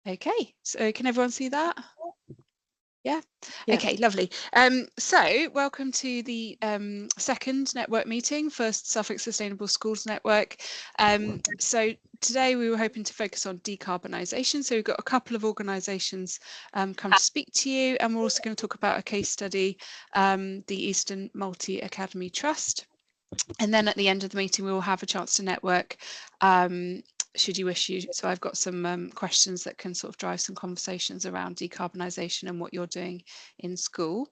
Okay, so can everyone see that? Yeah. Yeah. Okay, lovely. So welcome to the second network meeting for Suffolk Sustainable Schools Network. So today we were hoping to focus on decarbonisation. So we've got a couple of organisations come to speak to you, and we're also going to talk about a case study, the Eastern Multi Academy Trust. And then at the end of the meeting, we will have a chance to network should you wish. So I've got some questions that can sort of drive some conversations around decarbonisation and what you're doing in school.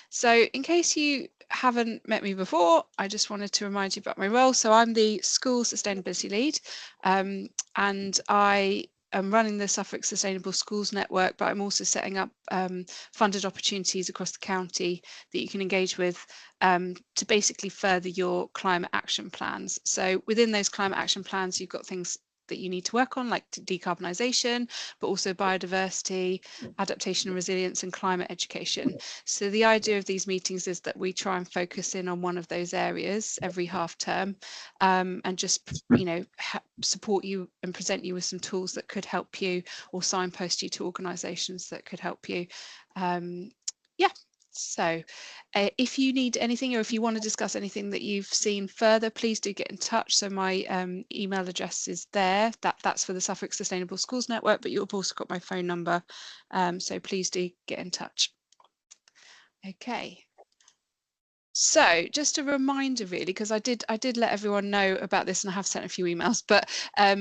So in case you haven't met me before, I just wanted to remind you about my role. So I'm the school sustainability lead, and I am running the Suffolk Sustainable Schools Network, but I'm also setting up funded opportunities across the county that you can engage with to basically further your climate action plans. So within those climate action plans, you've got things that you need to work on, like decarbonisation, but also biodiversity, adaptation and resilience, and climate education. So the idea of these meetings is that we try and focus in on one of those areas every half term, and just support you and present you with some tools that could help you, or signpost you to organisations that could help you. Yeah. So if you need anything, or if you want to discuss anything that you've seen further, please do get in touch. So my email address is there. That's for the Suffolk Sustainable Schools Network, but you've also got my phone number. So please do get in touch. Okay. So just a reminder, really, because I did let everyone know about this, and I have sent a few emails, but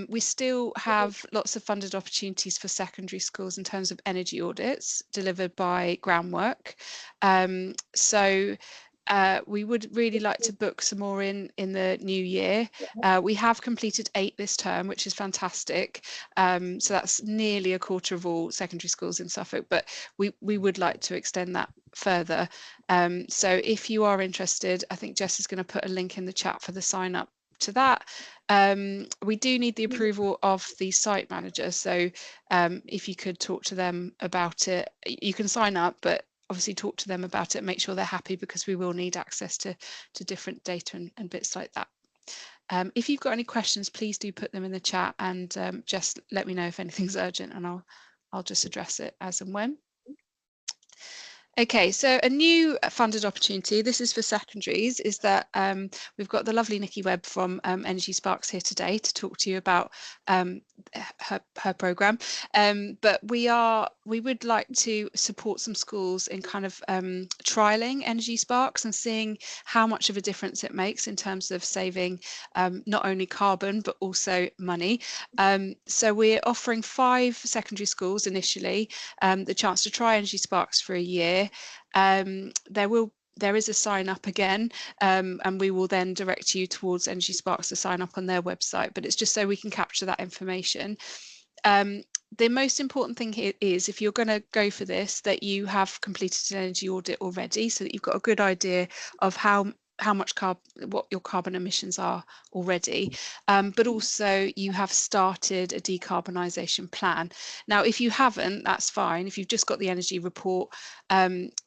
we still have lots of funded opportunities for secondary schools in terms of energy audits delivered by Groundwork. So we would really like to book some more in the new year. We have completed 8 this term, which is fantastic. So that's nearly a quarter of all secondary schools in Suffolk, but we would like to extend that further. So if you are interested, I think Jess is going to put a link in the chat for the sign up to that. We do need the approval of the site manager, so if you could talk to them about it. You can sign up, but obviously talk to them about it, make sure they're happy, because we will need access to different data and bits like that. If you've got any questions, please do put them in the chat, and just let me know if anything's urgent, and I'll just address it as and when. Okay, so a new funded opportunity, this is for secondaries, is that we've got the lovely Nikki Webb from Energy Sparks here today to talk to you about her programme. But we would like to support some schools in kind of trialling Energy Sparks and seeing how much of a difference it makes in terms of saving not only carbon but also money. So we're offering 5 secondary schools initially the chance to try Energy Sparks for a year. There is a sign up again, and we will then direct you towards Energy Sparks to sign up on their website, but it's just so we can capture that information. The most important thing here is, if you're going to go for this, that you have completed an energy audit already, so that you've got a good idea of how much what your carbon emissions are already, but also you have started a decarbonisation plan. Now, if you haven't, that's fine. If you've just got the energy report,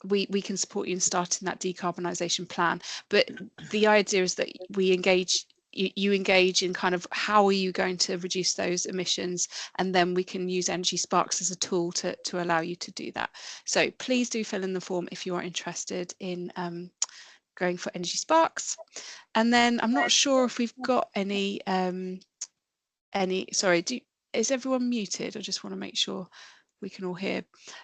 we can support you in starting that decarbonisation plan. But the idea is that we engage you engage in kind of how are you going to reduce those emissions, and then we can use Energy Sparks as a tool to allow you to do that. So please do fill in the form if you are interested in going for Energy Sparks. And then I'm not sure if we've got any sorry, is everyone muted? I just want to make sure we can all hear.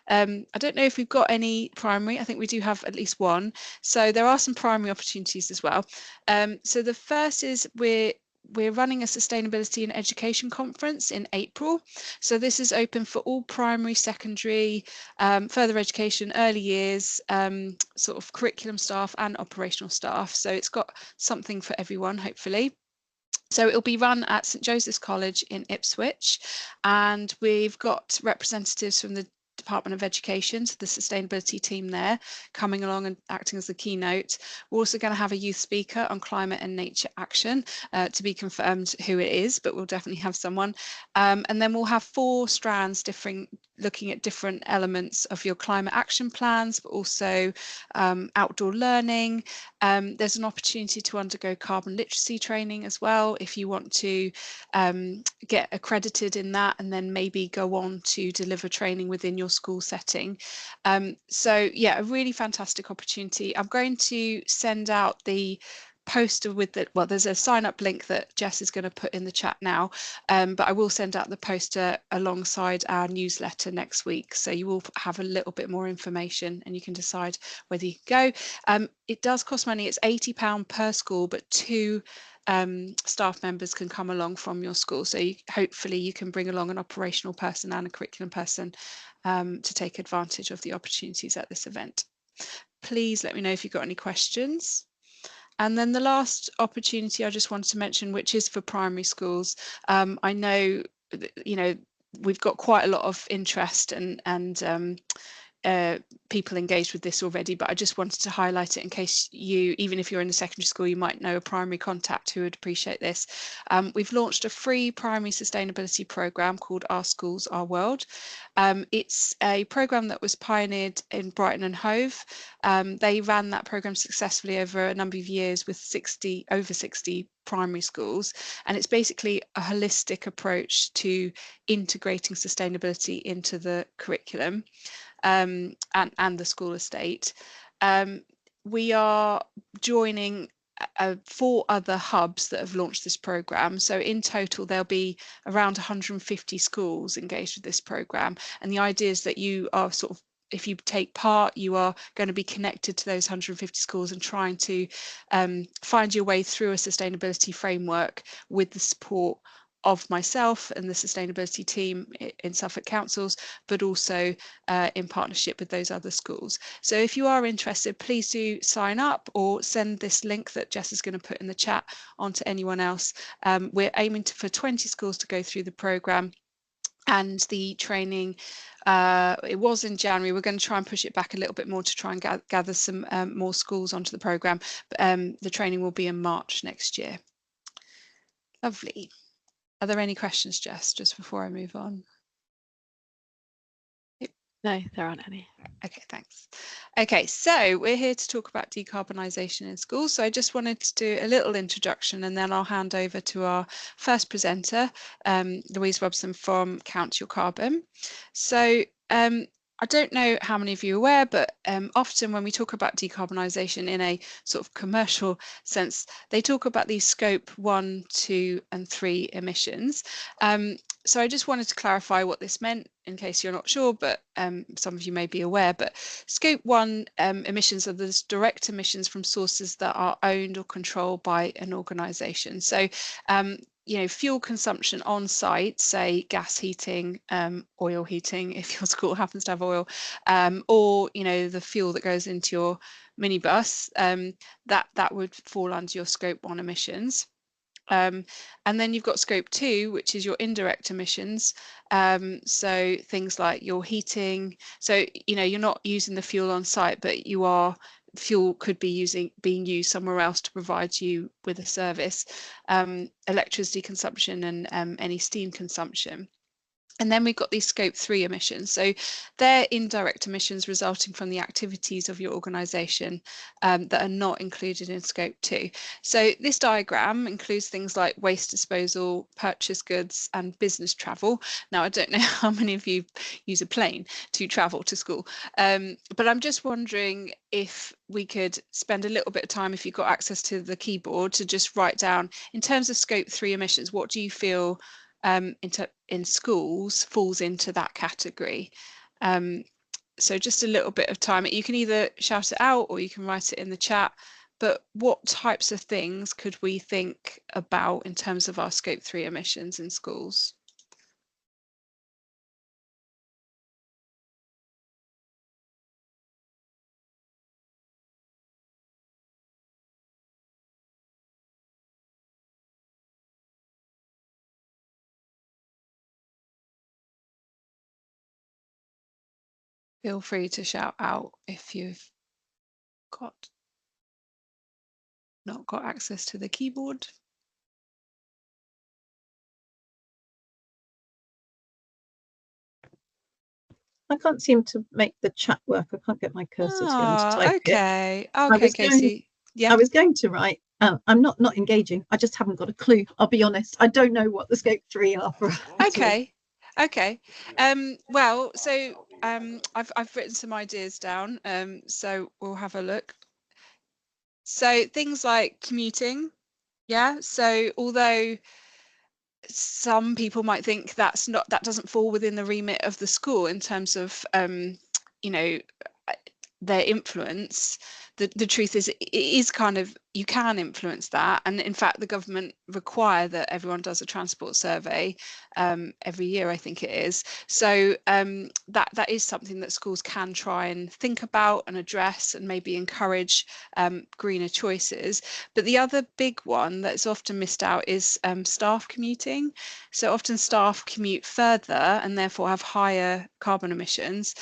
I don't know if we've got any primary. I think we do have at least one. So there are some primary opportunities as well. So the first is we're running a sustainability and education conference in April. So this is open for all primary, secondary, further education, early years, sort of curriculum staff and operational staff. So it's got something for everyone, hopefully. So it'll be run at St Joseph's College in Ipswich, and we've got representatives from the Department of Education, so the sustainability team there, coming along and acting as the keynote. We're also going to have a youth speaker on climate and nature action, to be confirmed who it is, but we'll definitely have someone. And then we'll have 4 strands looking at different elements of your climate action plans, but also outdoor learning. There's an opportunity to undergo carbon literacy training as well if you want to get accredited in that, and then maybe go on to deliver training within your school setting. So yeah, a really fantastic opportunity. I'm going to send out the poster with the, well, there's a sign up link that Jess is going to put in the chat now, but I will send out the poster alongside our newsletter next week, so you will have a little bit more information and you can decide whether you can go. It does cost money. It's £80 per school, but 2 staff members can come along from your school, so hopefully you can bring along an operational person and a curriculum person to take advantage of the opportunities at this event. Please let me know if you've got any questions. And then the last opportunity I just wanted to mention, which is for primary schools. I know, we've got quite a lot of interest and people engaged with this already, but I just wanted to highlight it in case you, even if you're in the secondary school, you might know a primary contact who would appreciate this. We've launched a free primary sustainability programme called Our Schools, Our World. It's a programme that was pioneered in Brighton and Hove. They ran that programme successfully over a number of years with over 60 primary schools, and it's basically a holistic approach to integrating sustainability into the curriculum and the school estate. We are joining 4 other hubs that have launched this programme. So in total, there'll be around 150 schools engaged with this programme. And the idea is that you are sort of, if you take part, you are going to be connected to those 150 schools and trying to find your way through a sustainability framework with the support of myself and the sustainability team in Suffolk Councils, but also in partnership with those other schools. So if you are interested, please do sign up or send this link that Jess is going to put in the chat on to anyone else. We're aiming for 20 schools to go through the programme. And the training, it was in January. We're going to try and push it back a little bit more to try and gather some more schools onto the programme. But the training will be in March next year. Lovely. Are there any questions, Jess, just before I move on? No, there aren't any. Okay, thanks. Okay, so we're here to talk about decarbonisation in schools. So I just wanted to do a little introduction and then I'll hand over to our first presenter, Louise Robson from Count Your Carbon. So I don't know how many of you are aware, but often when we talk about decarbonisation in a sort of commercial sense, they talk about these scope 1, 2 and 3 emissions. So I just wanted to clarify what this meant in case you're not sure, but some of you may be aware. But scope 1 emissions are the direct emissions from sources that are owned or controlled by an organisation. So fuel consumption on site, say gas heating, oil heating, if your school happens to have oil, or the fuel that goes into your minibus, that would fall under your scope 1 emissions. And then you've got scope 2, which is your indirect emissions. So things like your heating. So you're not using the fuel on site, but fuel could be being used somewhere else to provide you with a service. Electricity consumption and any steam consumption. And then we've got these scope 3 emissions. So they're indirect emissions resulting from the activities of your organisation that are not included in scope 2. So this diagram includes things like waste disposal, purchase goods and business travel. Now, I don't know how many of you use a plane to travel to school, but I'm just wondering if we could spend a little bit of time, if you've got access to the keyboard, to just write down, in terms of scope 3 emissions, what do you feel in schools falls into that category? So just a little bit of time. You can either shout it out or you can write it in the chat, but what types of things could we think about in terms of our scope 3 emissions in schools? feel free to shout out if you've not got access to the keyboard. I can't seem to make the chat work. I can't get my cursor to go and type okay. it. Okay, Casey. Yeah. I was going to write, I'm not engaging. I just haven't got a clue. I'll be honest. I don't know what the scope 3 are for. Okay. Well, so I've written some ideas down. So we'll have a look. So things like commuting. Yeah. So although some people might think that doesn't fall within the remit of the school in terms of you know their influence, the truth is it is kind of, you can influence that, and in fact the government require that everyone does a transport survey every year, I think it is. So that is something that schools can try and think about and address and maybe encourage greener choices. But the other big one that's often missed out is staff commuting. So often staff commute further and therefore have higher carbon emissions.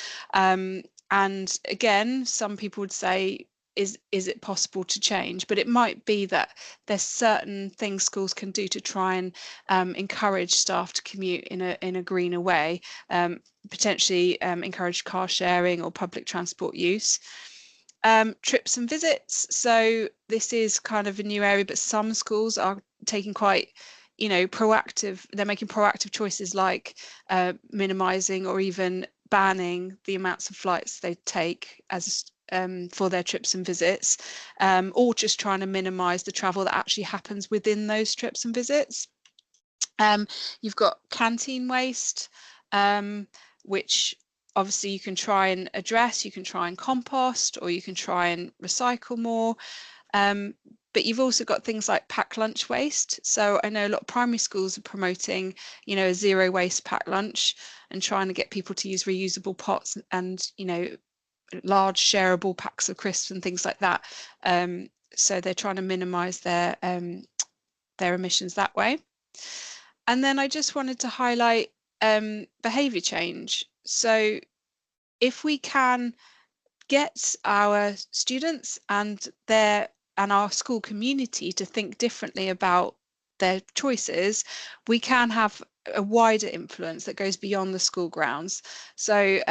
And again, some people would say, is it possible to change? But it might be that there's certain things schools can do to try and encourage staff to commute in a greener way, potentially encourage car sharing or public transport use. Trips and visits. So this is kind of a new area, but some schools are taking quite, proactive. They're making proactive choices like minimizing or even banning the amounts of flights they take as for their trips and visits, or just trying to minimize the travel that actually happens within those trips and visits. You've got canteen waste, which obviously you can try and address. You can try and compost, or you can try and recycle more. But you've also got things like packed lunch waste. So I know a lot of primary schools are promoting, a zero waste packed lunch and trying to get people to use reusable pots and, large shareable packs of crisps and things like that. So they're trying to minimize their emissions that way. And then I just wanted to highlight behavior change. So if we can get our students and our school community to think differently about their choices, we can have a wider influence that goes beyond the school grounds. So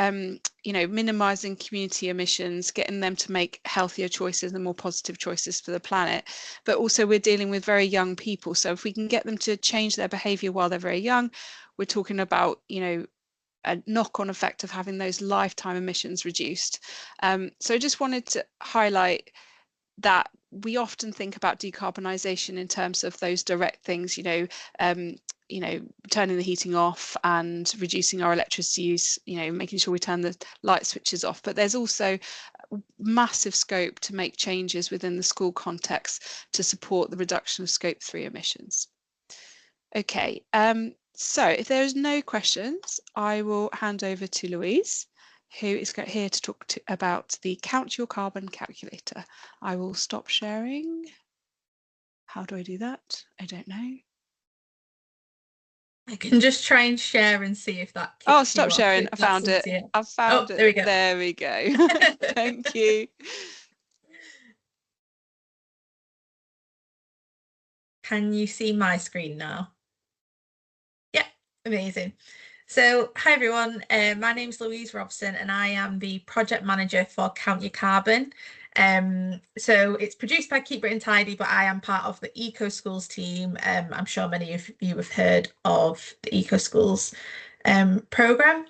minimizing community emissions, getting them to make healthier choices and more positive choices for the planet. But also we're dealing with very young people, so if we can get them to change their behavior while they're very young, we're talking about a knock-on effect of having those lifetime emissions reduced. So I just wanted to highlight that we often think about decarbonisation in terms of those direct things, turning the heating off and reducing our electricity use, making sure we turn the light switches off. But there's also massive scope to make changes within the school context to support the reduction of scope 3 emissions. Okay, so if there's no questions, I will hand over to Louise, who is here to talk about the Count Your Carbon calculator. I will stop sharing. How do I do that? I don't know. I can just try and share and see if that kicks Oh, stop sharing. I found it. I found it. There we go. There we go. Thank you. Can you see my screen now? Yeah, amazing. So, hi everyone, my name's Louise Robson and I am the project manager for Count Your Carbon. So it's produced by Keep Britain Tidy, but I am part of the Eco Schools team. I'm sure many of you have heard of the Eco Schools programme.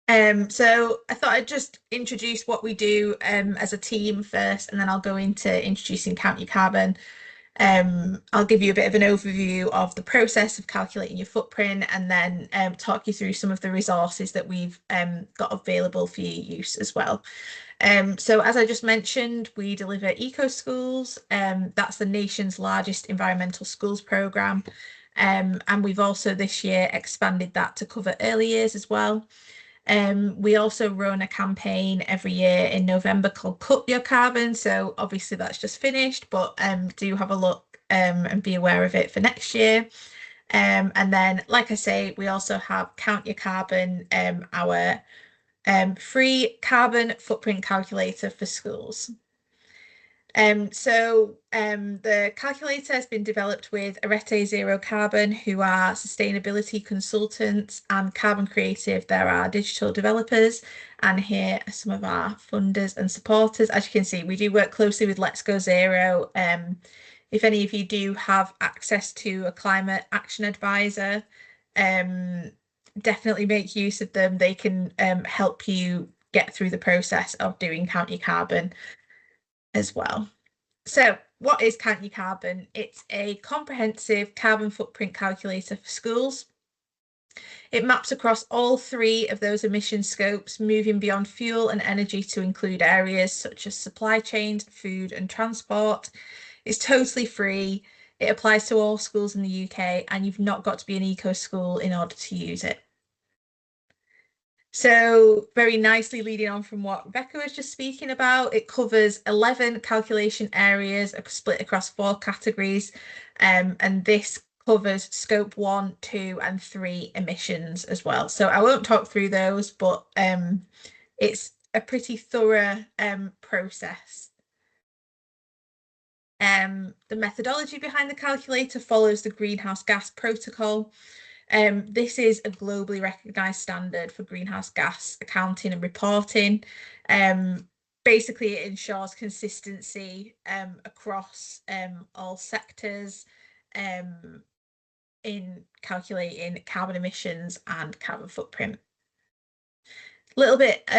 So I thought I'd just introduce what we do as a team first, and then I'll go into introducing Count Your Carbon. I'll give you a bit of an overview of the process of calculating your footprint, and then talk you through some of the resources that we've got available for your use as well. So as I just mentioned, we deliver Eco Schools. That's the nation's largest environmental schools programme. And we've also this year expanded that to cover early years as well. We also run a campaign every year in November called Cut Your Carbon. So obviously that's just finished, but do have a look and be aware of it for next year. And then, like I say, we also have Count Your Carbon, our free carbon footprint calculator for schools. The calculator has been developed with Arete Zero Carbon, who are sustainability consultants, and Carbon Creative, there are digital developers. And here are some of our funders and supporters. As you can see, we do work closely with Let's Go Zero. If any of you do have access to a climate action advisor, definitely make use of them. They can help you get through the process of doing Count Your Carbon as well. So what is Count Your Carbon? It's a comprehensive carbon footprint calculator for schools. It maps across all 3 of those emission scopes, moving beyond fuel and energy to include areas such as supply chains, food and transport. It's totally free. It applies to all schools in the UK, and you've not got to be an eco school in order to use it. So very nicely leading on from what Rebecca was just speaking about, it covers 11 calculation areas split across 4 categories, and this covers scope 1, 2 and 3 emissions as well. So I won't talk through those, but it's a pretty thorough process. The methodology behind the calculator follows the greenhouse gas protocol. This is a globally recognised standard for greenhouse gas accounting and reporting. Basically, it ensures consistency across all sectors in calculating carbon emissions and carbon footprint. A little bit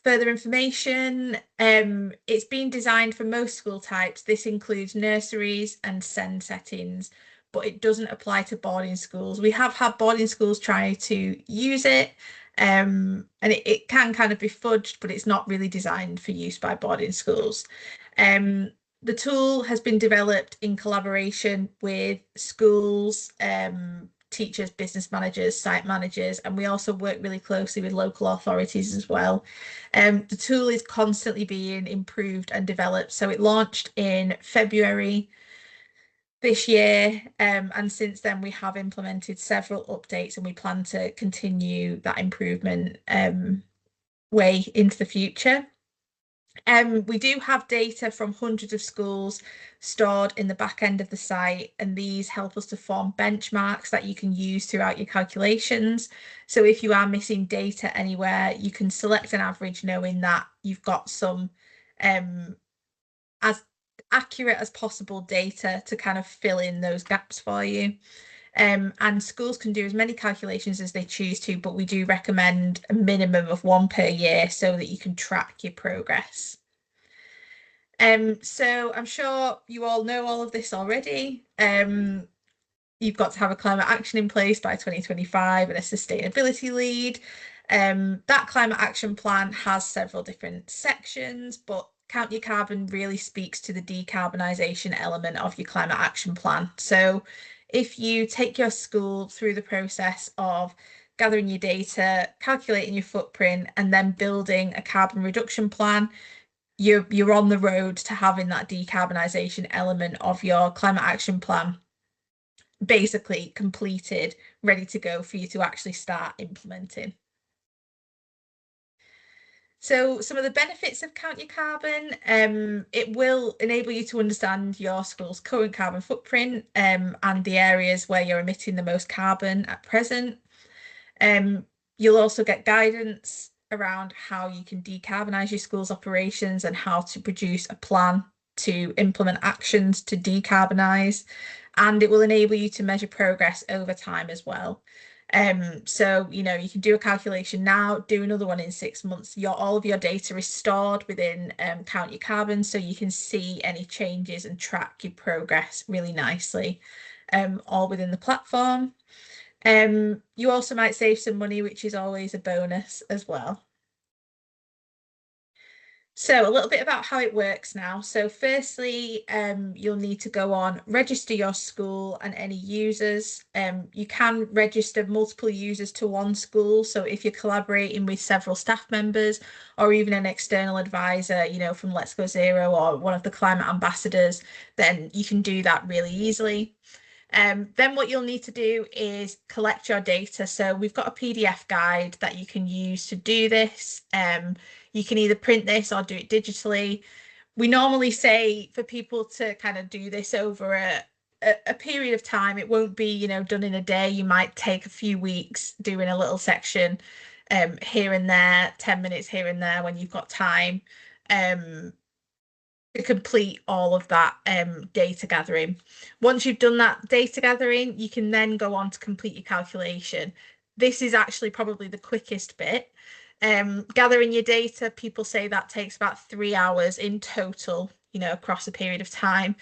further information. It's been designed for most school types. This includes nurseries and SEN settings, but it doesn't apply to boarding schools. We have had boarding schools try to use it, and it can kind of be fudged, but it's not really designed for use by boarding schools. The tool has been developed in collaboration with schools, teachers, business managers, site managers, and we also work really closely with local authorities as well. The tool is constantly being improved and developed. So it launched in February this year, and since then we have implemented several updates, and we plan to continue that improvement way into the future. We do have data from hundreds of schools stored in the back end of the site, and these help us to form benchmarks that you can use throughout your calculations. So if you are missing data anywhere, you can select an average, knowing that you've got some as accurate as possible data to kind of fill in those gaps for you. And schools can do as many calculations as they choose to, but we do recommend a minimum of 1 per year so that you can track your progress. So I'm sure you all know all of this already. You've got to have a climate action in place by 2025 and a sustainability lead. That climate action plan has several different sections, but Count Your Carbon really speaks to the decarbonisation element of your climate action plan. So if you take your school through the process of gathering your data, calculating your footprint, and then building a carbon reduction plan, you're on the road to having that decarbonisation element of your climate action plan basically completed, ready to go for you to actually start implementing. So some of the benefits of Count Your Carbon, it will enable you to understand your school's current carbon footprint and the areas where you're emitting the most carbon at present. You'll also get guidance around how you can decarbonise your school's operations and how to produce a plan to implement actions to decarbonise, and it will enable you to measure progress over time as well. So, you know, you can do a calculation now, do another one in 6 months. All of your data is stored within Count Your Carbon, so you can see any changes and track your progress really nicely, all within the platform. You also might save some money, which is always a bonus as well. So a little bit about how it works now. So firstly, you'll need to go on, register your school and any users. You can register multiple users to one school. So if you're collaborating with several staff members or even an external advisor, you know, from Let's Go Zero or one of the climate ambassadors, then you can do that really easily. Then what you'll need to do is collect your data. So we've got a PDF guide that you can use to do this. You can either print this or do it digitally. We normally say for people to kind of do this over a period of time. It won't be, you know, done in a day. You might take a few weeks doing a little section here and there, 10 minutes here and there when you've got time to complete all of that data gathering. Once you've done that data gathering, you can then go on to complete your calculation. This is actually probably the quickest bit. Gathering your data, people say that takes about 3 hours in total, you know, across a period of time.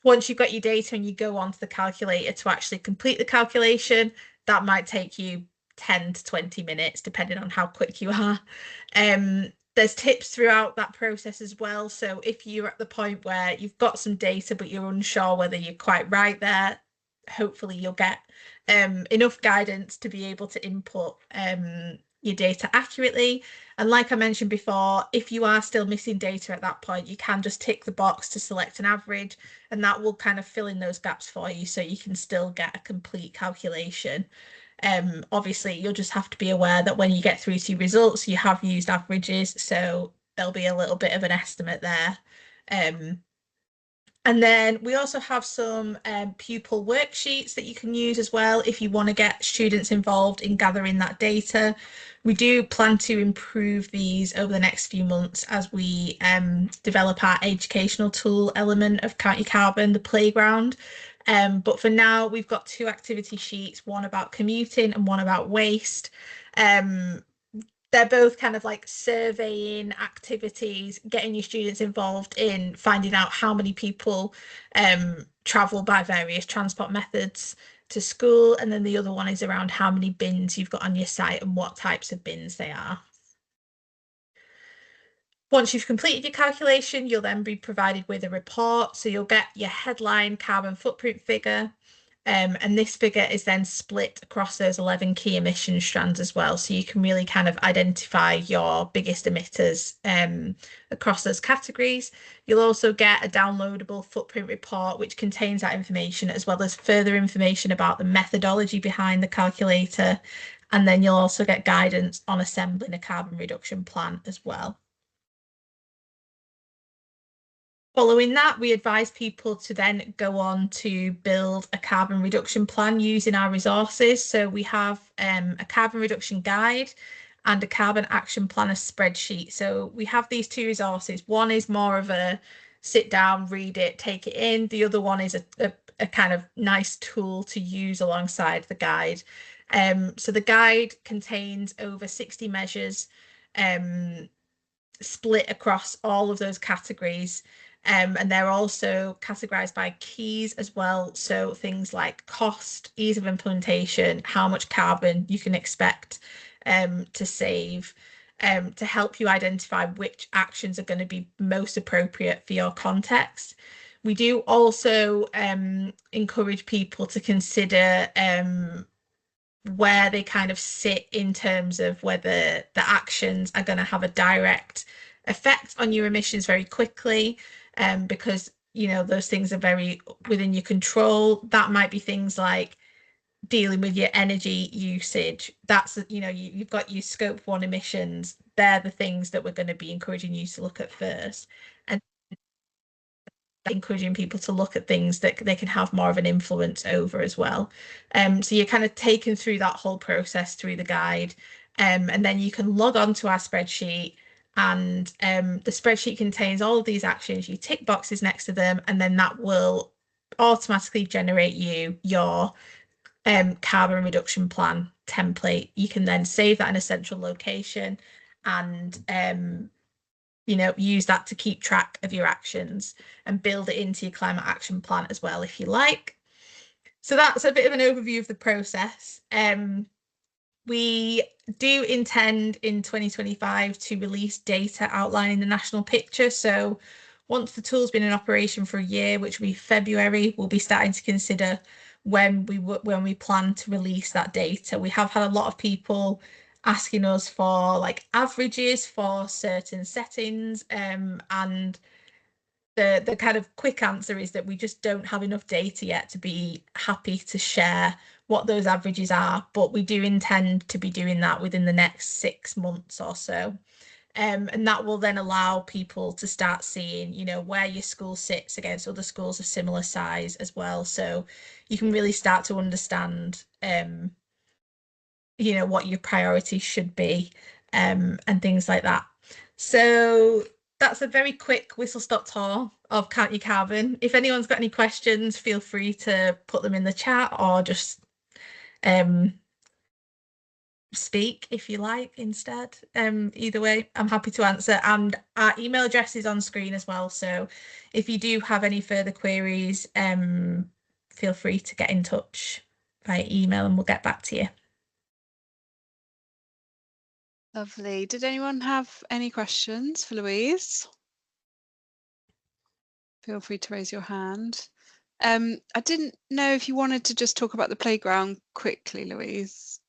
Once you've got your data and you go onto the calculator to actually complete the calculation, that might take you 10 to 20 minutes, depending on how quick you are. There's tips throughout that process as well. So if you're at the point where you've got some data, but you're unsure whether you're quite right there, hopefully you'll get enough guidance to be able to input your data accurately. And like I mentioned before, if you are still missing data at that point, you can just tick the box to select an average, and that will kind of fill in those gaps for you so you can still get a complete calculation. Obviously, you'll just have to be aware that when you get through to your results, you have used averages, so there'll be a little bit of an estimate there. And then we also have some pupil worksheets that you can use as well if you want to get students involved in gathering that data. We do plan to improve these over the next few months as we develop our educational tool element of Count Your Carbon, the playground. But for now, we've got 2 activity sheets, one about commuting and one about waste. They're both kind of like surveying activities, getting your students involved in finding out how many people travel by various transport methods to school. And then the other one is around how many bins you've got on your site and what types of bins they are. Once you've completed your calculation, you'll then be provided with a report. So you'll get your headline carbon footprint figure. And this figure is then split across those 11 key emission strands as well. So you can really kind of identify your biggest emitters across those categories. You'll also get a downloadable footprint report, which contains that information, as well as further information about the methodology behind the calculator. And then you'll also get guidance on assembling a carbon reduction plan as well. Following that, we advise people to then go on to build a carbon reduction plan using our resources. So we have a carbon reduction guide and a carbon action planner spreadsheet. So we have these 2 resources. One is more of a sit down, read it, take it in. The other one is a kind of nice tool to use alongside the guide. So the guide contains over 60 measures split across all of those categories. And they're also categorized by keys as well. So things like cost, ease of implementation, how much carbon you can expect to save, to help you identify which actions are going to be most appropriate for your context. We do also encourage people to consider where they kind of sit in terms of whether the actions are going to have a direct effect on your emissions very quickly, because, you know, those things are very within your control. That might be things like dealing with your energy usage. That's, you know, you've got your scope 1 emissions. They're the things that we're going to be encouraging you to look at first. And encouraging people to look at things that they can have more of an influence over as well. So you're kind of taken through that whole process through the guide, and then you can log on to our spreadsheet, and the spreadsheet contains all of these actions. You tick boxes next to them, and then that will automatically generate you your carbon reduction plan template. You can then save that in a central location and you know, use that to keep track of your actions and build it into your climate action plan as well, if you like. So that's a bit of an overview of the process. We do intend in 2025 to release data outlining the national picture. So once the tool's been in operation for a year, which will be February, we'll be starting to consider when we plan to release that data. We have had a lot of people asking us for like averages for certain settings, and the kind of quick answer is that we just don't have enough data yet to be happy to share what those averages are, but we do intend to be doing that within the next 6 months or so. And that will then allow people to start seeing, you know, where your school sits against other schools of similar size as well. So you can really start to understand, you know, what your priorities should be, and things like that. So that's a very quick whistle-stop tour of Count Your Carbon. If anyone's got any questions, feel free to put them in the chat or just speak if you like instead. Either way, I'm happy to answer, and our email address is on screen as well, so if you do have any further queries, feel free to get in touch by email and we'll get back to you. Lovely. Did anyone have any questions for Louise? Feel free to raise your hand. I didn't know if you wanted to just talk about the playground quickly, Louise,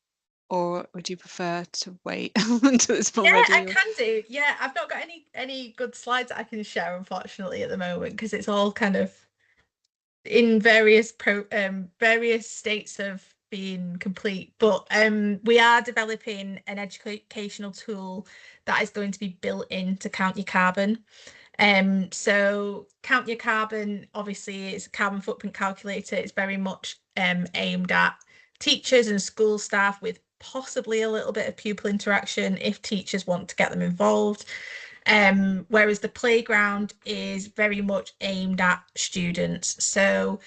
or would you prefer to wait until it's more ready? Yeah, I can do. Yeah, I've not got any good slides that I can share, unfortunately, at the moment, because it's all kind of in various states of being complete. But we are developing an educational tool that is going to be built into Count Your Carbon. So Count Your Carbon, obviously, it's a carbon footprint calculator. It's very much aimed at teachers and school staff, with possibly a little bit of pupil interaction if teachers want to get them involved. Whereas the playground is very much aimed at students. So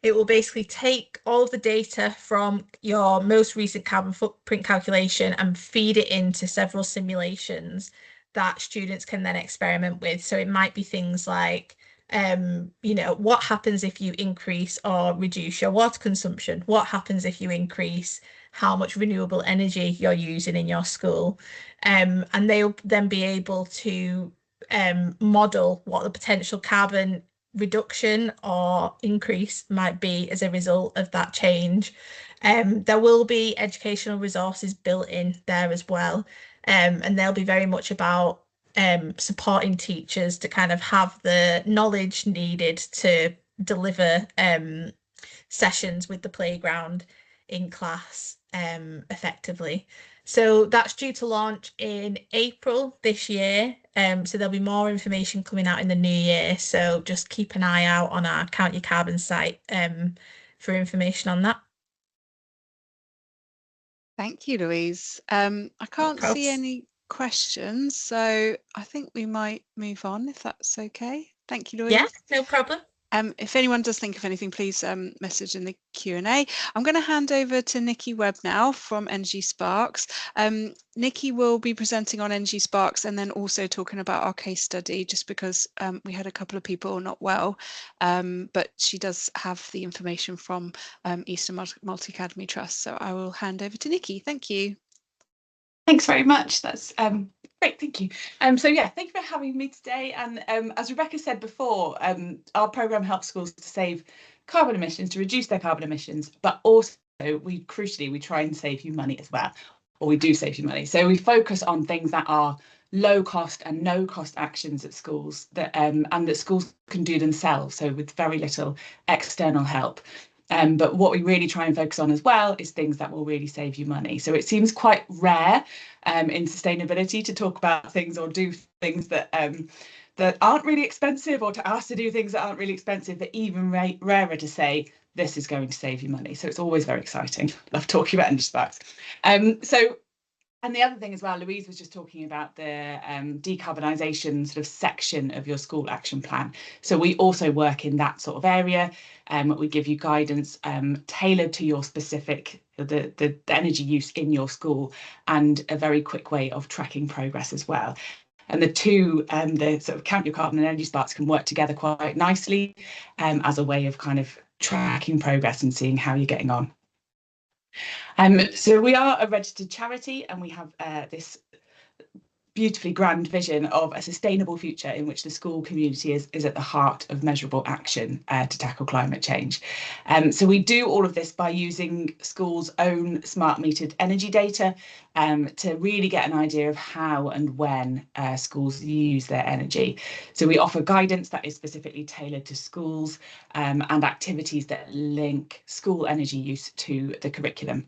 it will basically take all of the data from your most recent carbon footprint calculation and feed it into several simulations that students can then experiment with. So it might be things like, you know, what happens if you increase or reduce your water consumption? What happens if you increase how much renewable energy you're using in your school? And they'll then be able to model what the potential carbon reduction or increase might be as a result of that change. There will be educational resources built in there as well. And they'll be very much about supporting teachers to kind of have the knowledge needed to deliver sessions with the playground in class effectively. So that's due to launch in April this year. So there'll be more information coming out in the new year. So just keep an eye out on our Count Your Carbon site for information on that. Thank you, Louise. I can't see any questions, so I think we might move on if that's okay. Thank you, Louise. Yeah, no problem. If anyone does think of anything, please message in the Q&A. I'm going to hand over to Nikki Webb now from Energy Sparks. Nikki will be presenting on Energy Sparks and then also talking about our case study, just because we had a couple of people not well, but she does have the information from Eastern Multi Academy Trust. So I will hand over to Nikki. Thank you. Thanks very much. That's great, thank you. So yeah, thank you for having me today. And as Rebecca said before, our programme helps schools to save carbon emissions, to reduce their carbon emissions, but also we try and save you money as well, or we do save you money. So we focus on things that are low cost and no cost actions at schools that and that schools can do themselves, so with very little external help. But what we really try and focus on as well is things that will really save you money. So it seems quite rare in sustainability to talk about things or do things that that aren't really expensive, or to ask to do things that aren't really expensive, but even rarer to say this is going to save you money. So it's always very exciting. Love talking about Energy Sparks. And the other thing as well, Louise was just talking about the decarbonisation sort of section of your school action plan. So we also work in that sort of area. We give you guidance tailored to your specific, the energy use in your school, and a very quick way of tracking progress as well. And the two, the sort of Count Your Carbon and Energy Sparks can work together quite nicely as a way of kind of tracking progress and seeing how you're getting on. So we are a registered charity, and we have this beautifully grand vision of a sustainable future in which the school community is at the heart of measurable action to tackle climate change. So we do all of this by using schools' own smart metered energy data to really get an idea of how and when schools use their energy. So we offer guidance that is specifically tailored to schools and activities that link school energy use to the curriculum.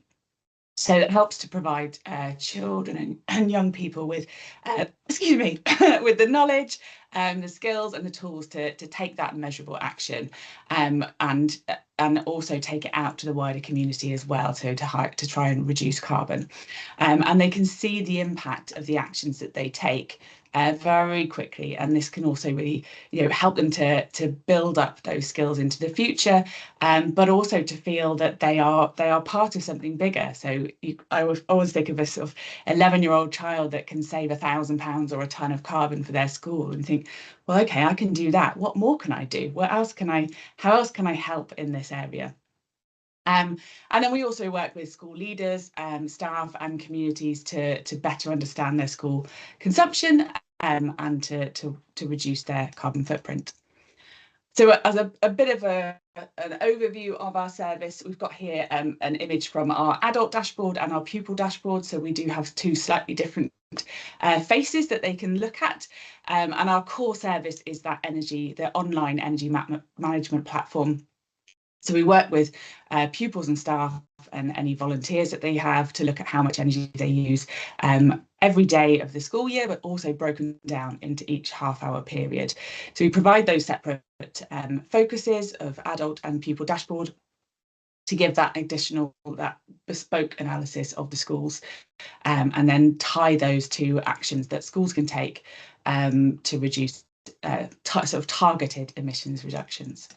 So it helps to provide children and young people with, excuse me, with the knowledge, the skills and the tools to take that measurable action, and also take it out to the wider community as well, so to try and reduce carbon. And they can see the impact of the actions that they take very quickly, and this can also really, help them to build up those skills into the future, but also to feel that they are part of something bigger. So I always think of a sort of 11-year-old child that can save £1,000 or a ton of carbon for their school, and think, well, okay, I can do that. What more can I do? How else can I help in this area? And then we also work with school leaders, staff and communities to better understand their school consumption and to reduce their carbon footprint. So as a bit of an overview of our service, we've got here an image from our adult dashboard and our pupil dashboard. So we do have two slightly different faces that they can look at. And our core service is that the online energy management platform. So we work with pupils and staff and any volunteers that they have to look at how much energy they use every day of the school year, but also broken down into each half-hour period. So we provide those separate focuses of adult and pupil dashboard to give that bespoke analysis of the schools, and then tie those to actions that schools can take to reduce sort of targeted emissions reductions.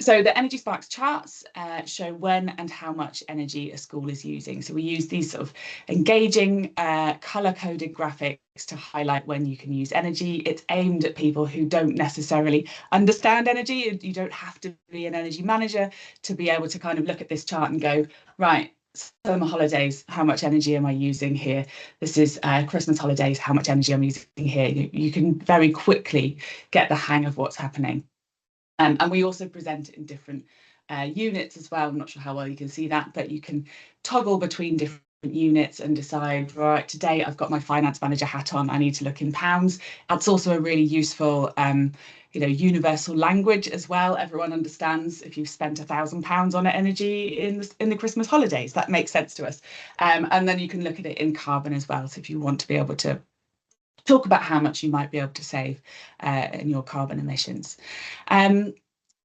So the Energy Sparks charts show when and how much energy a school is using. So we use these sort of engaging colour-coded graphics to highlight when you can use energy. It's aimed at people who don't necessarily understand energy. You don't have to be an energy manager to be able to kind of look at this chart and go, right, summer holidays, how much energy am I using here? This is Christmas holidays, how much energy I'm using here? You can very quickly get the hang of what's happening. And we also present it in different units as well. I'm not sure how well you can see that, but you can toggle between different units and decide, right, today I've got my finance manager hat on, I need to look in pounds. That's also a really useful universal language as well. Everyone understands if you've spent £1,000 on energy in the Christmas holidays, that makes sense to us. And then you can look at it in carbon as well. So if you want to be able to talk about how much you might be able to save in your carbon emissions.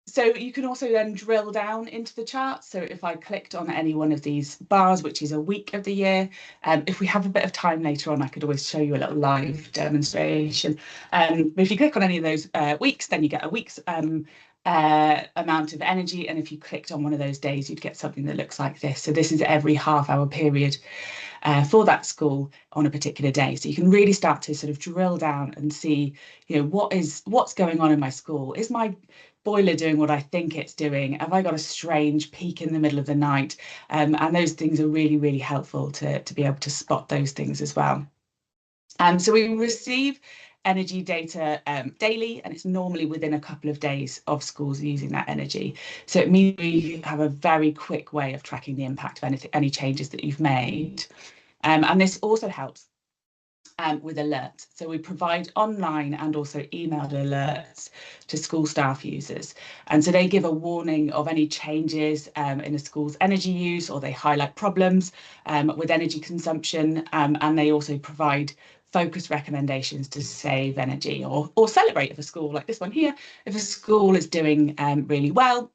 So you can also then drill down into the chart. So if I clicked on any one of these bars, which is a week of the year, if we have a bit of time later on, I could always show you a little live demonstration. But if you click on any of those weeks, then you get a week's amount of energy. And if you clicked on one of those days, you'd get something that looks like this. So this is every half-hour period for that school on a particular day. So you can really start to sort of drill down and see, what's going on in my school. Is my boiler doing what I think it's doing? Have I got a strange peak in the middle of the night? And those things are really, really helpful to be able to spot those things as well. So we receive energy data daily, and it's normally within a couple of days of schools using that energy. So it means we have a very quick way of tracking the impact of any changes that you've made. And this also helps with alerts. So we provide online and also emailed alerts to school staff users. And so they give a warning of any changes in a school's energy use, or they highlight problems with energy consumption. And they also provide focused recommendations to save energy or celebrate if a school, like this one here, if a school is doing really well,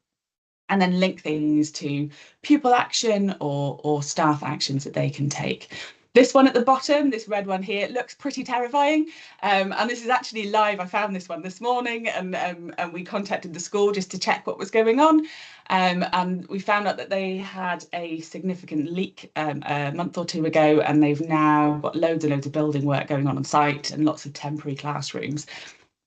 and then link things to pupil action or staff actions that they can take. This one at the bottom, this red one here, looks pretty terrifying. And this is actually live. I found this one this morning, and we contacted the school just to check what was going on. And we found out that they had a significant leak a month or two ago, and they've now got loads and loads of building work going on site and lots of temporary classrooms.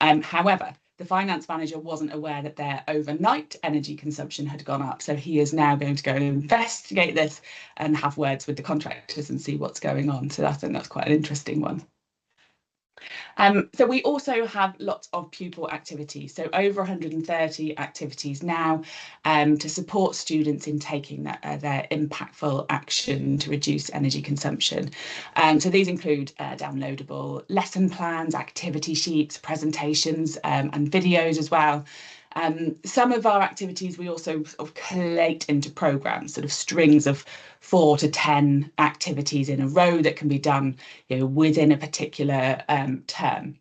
However, the finance manager wasn't aware that their overnight energy consumption had gone up. So he is now going to go and investigate this and have words with the contractors and see what's going on. So I think that's quite an interesting one. So we also have lots of pupil activities, so over 130 activities now to support students in taking their impactful action to reduce energy consumption. So these include downloadable lesson plans, activity sheets, presentations and videos as well. Some of our activities we also sort of collate into programmes, sort of strings of 4 to 10 activities in a row that can be done, you know, within a particular term.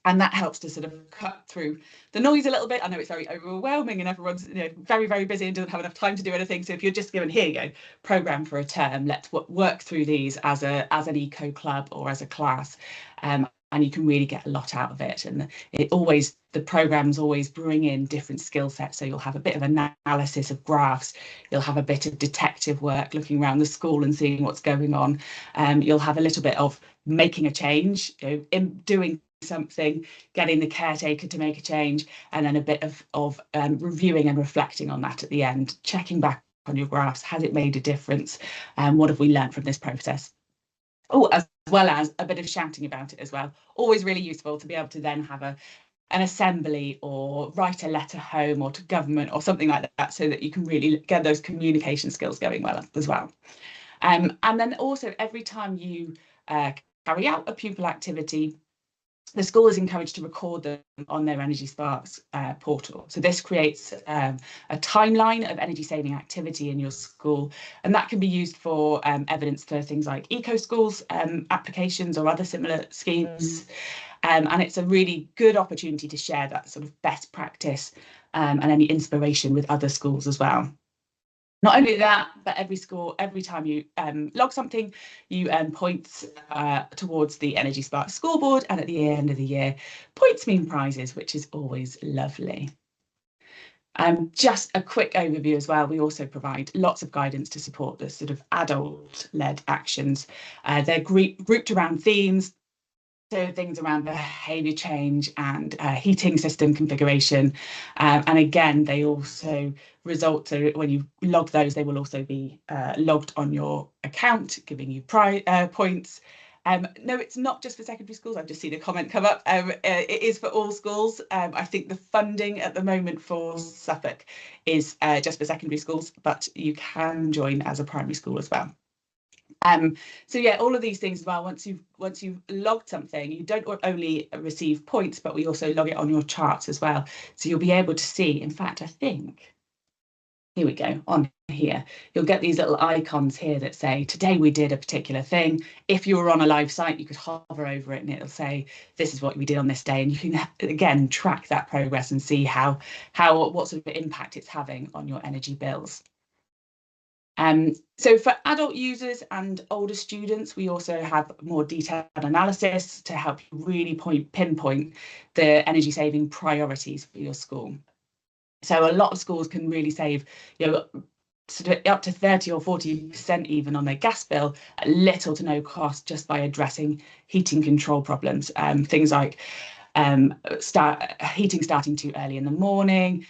And that helps to sort of cut through the noise a little bit. I know it's very overwhelming and everyone's, you know, very, very busy and doesn't have enough time to do anything. So if you're just given, here you go, programme for a term, let's work through these as an eco club or as a class. And you can really get a lot out of it. And the programmes always bring in different skill sets. So you'll have a bit of analysis of graphs, you'll have a bit of detective work, looking around the school and seeing what's going on. You'll have a little bit of making a change, you know, in doing something, getting the caretaker to make a change, and then a bit of reviewing and reflecting on that at the end, checking back on your graphs. Has it made a difference? And what have we learned from this process? Oh, as well as a bit of shouting about it as well. Always really useful to be able to then have an assembly or write a letter home or to government or something like that, so that you can really get those communication skills going well as well. And then also every time you carry out a pupil activity, the school is encouraged to record them on their Energy Sparks portal. So this creates a timeline of energy saving activity in your school, and that can be used for evidence for things like eco schools applications or other similar schemes. And it's a really good opportunity to share that sort of best practice and any inspiration with other schools as well. Not only that, but every school, every time you log something, you earn points towards the Energy Spark scoreboard, and at the end of the year, points mean prizes, which is always lovely. Just a quick overview as well, we also provide lots of guidance to support the sort of adult-led actions. They're grouped around themes, so things around behaviour change and heating system configuration. And again, they also result, so when you log those, they will also be logged on your account, giving you points. No, it's not just for secondary schools. I've just seen a comment come up. It is for all schools. I think the funding at the moment for Suffolk is just for secondary schools, but you can join as a primary school as well. So yeah, all of these things as well, once you've logged something, you don't only receive points, but we also log it on your charts as well. So you'll be able to see, in fact, I think, here we go, on here, you'll get these little icons here that say, today we did a particular thing. If you were on a live site, you could hover over it and it'll say, this is what we did on this day. And you can, again, track that progress and see what sort of impact it's having on your energy bills. So for adult users and older students, we also have more detailed analysis to help you really pinpoint the energy saving priorities for your school. So a lot of schools can really save, you know, sort of up to 30 or 40% even on their gas bill at little to no cost, just by addressing heating control problems. Things like heating starting too early in the morning,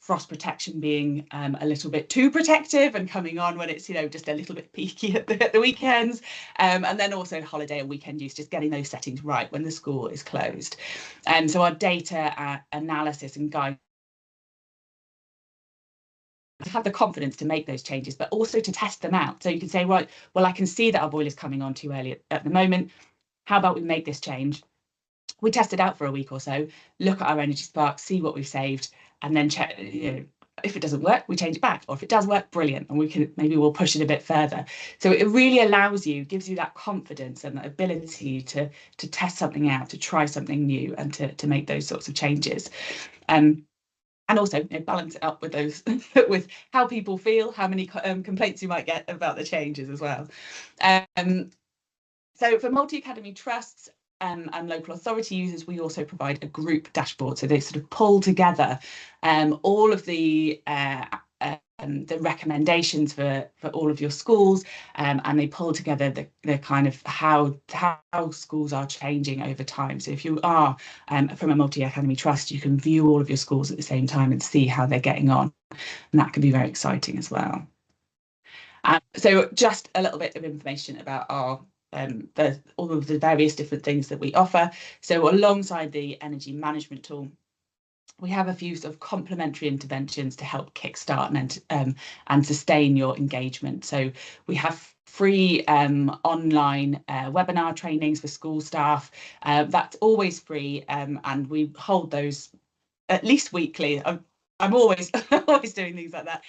frost protection being a little bit too protective and coming on when it's, you know, just a little bit peaky at the weekends, and then also holiday and weekend use, just getting those settings right when the school is closed. So our data analysis and guidance have the confidence to make those changes, but also to test them out. So you can say, right, well, I can see that our boiler's coming on too early at the moment. How about we make this change? We test it out for a week or so, look at our Energy Spark, see what we've saved, and then check, you know, if it doesn't work, we change it back, or if it does work, brilliant, and we'll push it a bit further. So it really gives you that confidence and that ability to test something out, to try something new, and to make those sorts of changes. And also, you know, balance it up with those with how people feel, how many complaints you might get about the changes as well. So for multi-academy trusts and local authority users, we also provide a group dashboard. So they sort of pull together all of the the recommendations for all of your schools, and they pull together the kind of how schools are changing over time. So if you are from a multi-academy trust, you can view all of your schools at the same time and see how they're getting on, and that can be very exciting as well. So just a little bit of information about our all of the various different things that we offer. So alongside the energy management tool, we have a few sort of complementary interventions to help kickstart and sustain your engagement. So we have free online webinar trainings for school staff. That's always free, and we hold those at least weekly. I'm always doing things like that.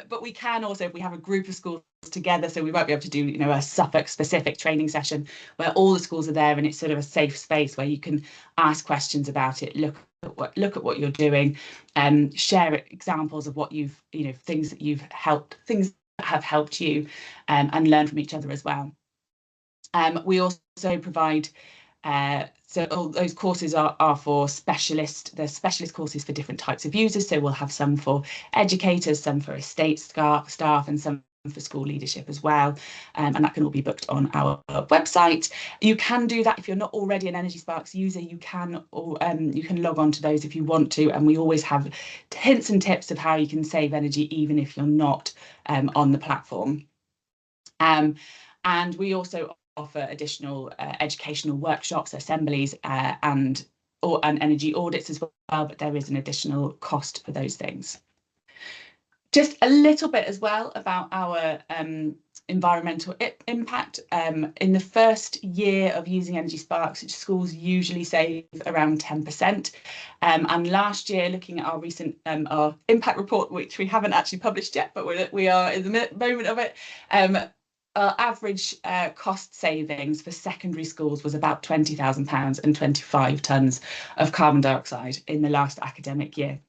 But we can also, if we have a group of schools together, so we might be able to do, you know, a Suffolk specific training session where all the schools are there, and it's sort of a safe space where you can ask questions about it, look at what you're doing, share examples of what you've, you know, things that have helped you, and learn from each other as well. We also provide so all those courses are for there's specialist courses for different types of users. So we'll have some for educators, some for estate staff, and some for school leadership as well. And that can all be booked on our website. You can do that if you're not already an Energy Sparks user. You can log on to those if you want to, and we always have hints and tips of how you can save energy even if you're not on the platform. And we also offer additional educational workshops, assemblies, and energy audits as well, but there is an additional cost for those things. Just a little bit as well about our environmental impact. In the first year of using Energy Sparks, schools usually save around 10%. And last year, looking at our recent our impact report, which we haven't actually published yet, but we are in the moment of it, our average cost savings for secondary schools was about £20,000 and 25 tonnes of carbon dioxide in the last academic year.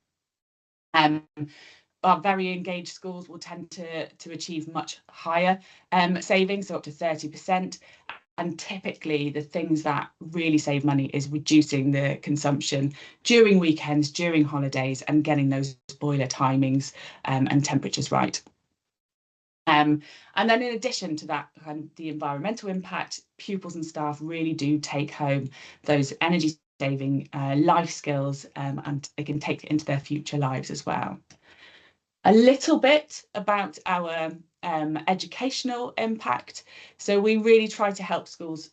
Our very engaged schools will tend to achieve much higher savings, so up to 30%. And typically the things that really save money is reducing the consumption during weekends, during holidays, and getting those boiler timings and temperatures right. And then in addition to that, kind of the environmental impact, pupils and staff really do take home those energy saving life skills, and they can take it into their future lives as well. A little bit about our educational impact. So we really try to help schools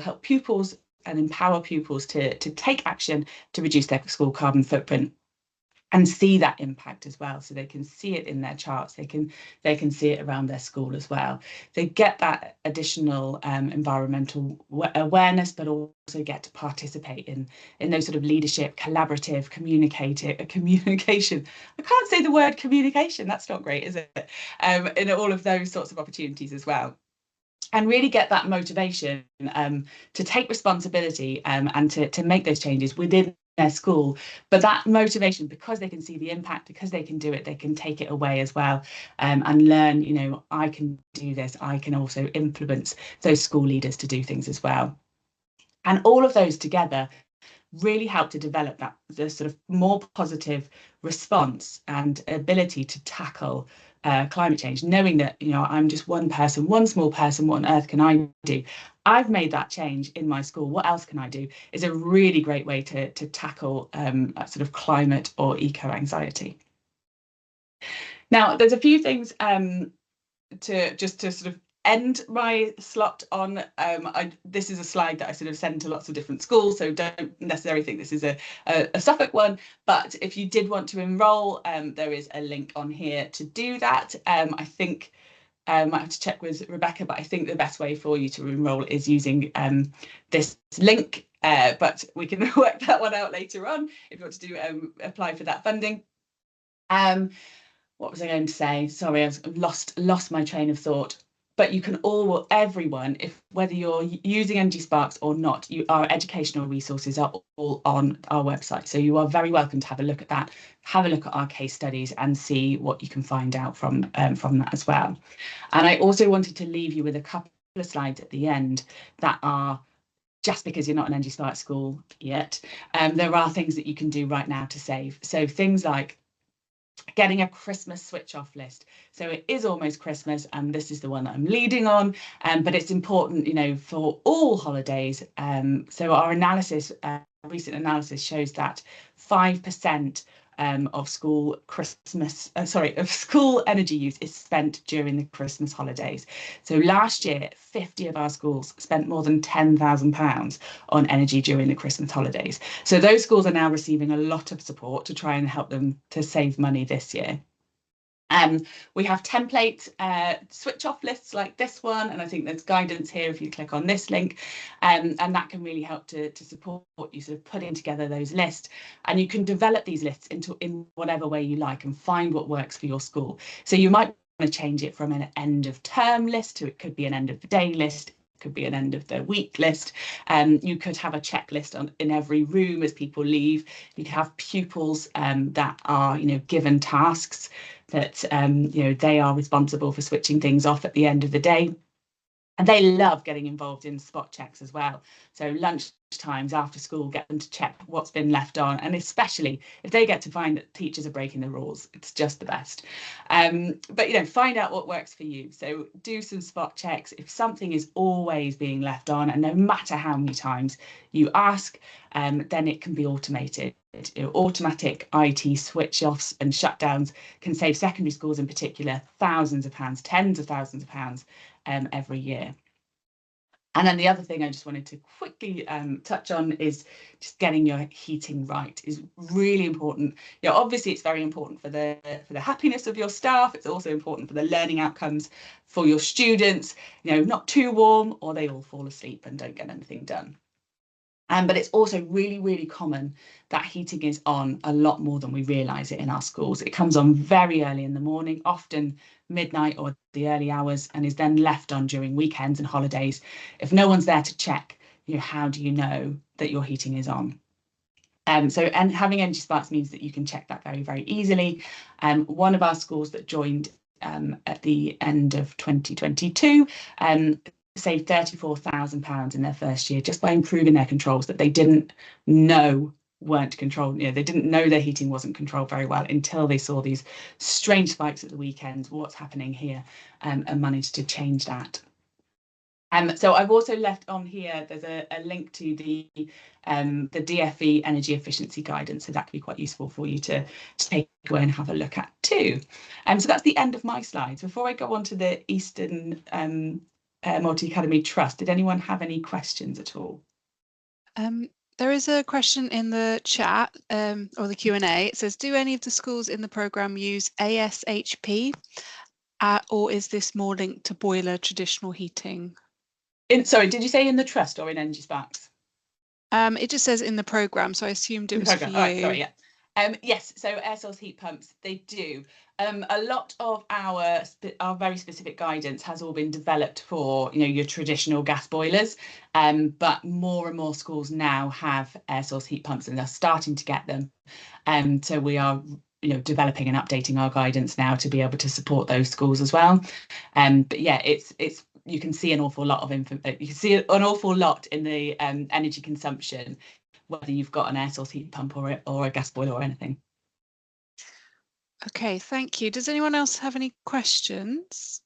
help pupils and empower pupils to take action to reduce their school carbon footprint and see that impact as well, so they can see it in their charts, they can see it around their school as well. They get that additional environmental awareness, but also get to participate in those sort of leadership, collaborative, communication. I can't say the word communication, that's not great, is it? In all of those sorts of opportunities as well. And really get that motivation to take responsibility and to make those changes within their school, but that motivation, because they can see the impact, because they can do it, they can take it away as well, and learn, you know, I can do this, I can also influence those school leaders to do things as well. And all of those together really help to develop the sort of more positive response and ability to tackle climate change, knowing that, you know, I'm just one person, one small person, what on earth can I do? I've made that change in my school, what else can I do? Is a really great way to tackle sort of climate or eco-anxiety. Now, there's a few things to sort of end my slot on. This is a slide that I sort of send to lots of different schools, so don't necessarily think this is a Suffolk one, but if you did want to enrol, there is a link on here to do that. I think I might have to check with Rebecca, but I think the best way for you to enrol is using this link, but we can work that one out later on if you want to do apply for that funding. What was I going to say? Sorry, I've lost my train of thought. But you can everyone, whether you're using Energy Sparks or not, our educational resources are all on our website. So you are very welcome to have a look at that, have a look at our case studies and see what you can find out from that as well. And I also wanted to leave you with a couple of slides at the end that are, just because you're not an Energy Sparks school yet, there are things that you can do right now to save. So things like getting a Christmas switch off list. So it is almost Christmas, and this is the one that I'm leading on, but it's important, you know, for all holidays. So our analysis, recent analysis shows that 5% of school of school energy use is spent during the Christmas holidays. So last year, 50 of our schools spent more than £10,000 on energy during the Christmas holidays. So those schools are now receiving a lot of support to try and help them to save money this year. We have template switch off lists like this one, and I think there's guidance here if you click on this link, and that can really help to support you sort of putting together those lists. And you can develop these lists in whatever way you like and find what works for your school. So you might want to change it from an end of term list to, it could be an end of the day list, could be an end of the week list. You could have a checklist in every room as people leave. You could have pupils that are, you know, given tasks that you know, they are responsible for switching things off at the end of the day. And they love getting involved in spot checks as well. So lunch times after school, get them to check what's been left on. And especially if they get to find that teachers are breaking the rules, it's just the best. But, you know, find out what works for you. So do some spot checks. If something is always being left on, and no matter how many times you ask, then it can be automated. You know, automatic IT switch offs and shutdowns can save secondary schools in particular thousands of pounds, tens of thousands of pounds every year. And then the other thing I just wanted to quickly touch on is just getting your heating right is really important. You know, obviously it's very important for the happiness of your staff. It's also important for the learning outcomes for your students. You know, not too warm or they all fall asleep and don't get anything done. But it's also really, really common that heating is on a lot more than we realise it in our schools. It comes on very early in the morning, often midnight or the early hours, and is then left on during weekends and holidays. If no one's there to check, you know, how do you know that your heating is on? And having Energy Sparks means that you can check that very, very easily. One of our schools that joined at the end of 2022 saved £34,000 in their first year just by improving their controls that they didn't know weren't controlled. You know, they didn't know their heating wasn't controlled very well until they saw these strange spikes at the weekends. What's happening here? And managed to change that. So I've also left on here, there's a link to the DFE energy efficiency guidance, so that could be quite useful for you to take away and have a look at too. So that's the end of my slides. Before I go on to the Eastern Multi-Academy Trust, did anyone have any questions at all? There is a question in the chat or the Q&A. It says, do any of the schools in the programme use ASHP or is this more linked to boiler traditional heating? Sorry, did you say in the trust or in Energy Sparks? It just says in the programme, so I assumed it was for you. All right, sorry, yeah. Yes, so air source heat pumps, they do. A lot of our very specific guidance has all been developed for, you know, your traditional gas boilers, but more and more schools now have air source heat pumps and they're starting to get them. So we are, you know, developing and updating our guidance now to be able to support those schools as well. But yeah, it's you can see an awful lot of you can see an awful lot in the energy consumption, whether you've got an air source heat pump or a gas boiler or anything. Okay, thank you. Does anyone else have any questions?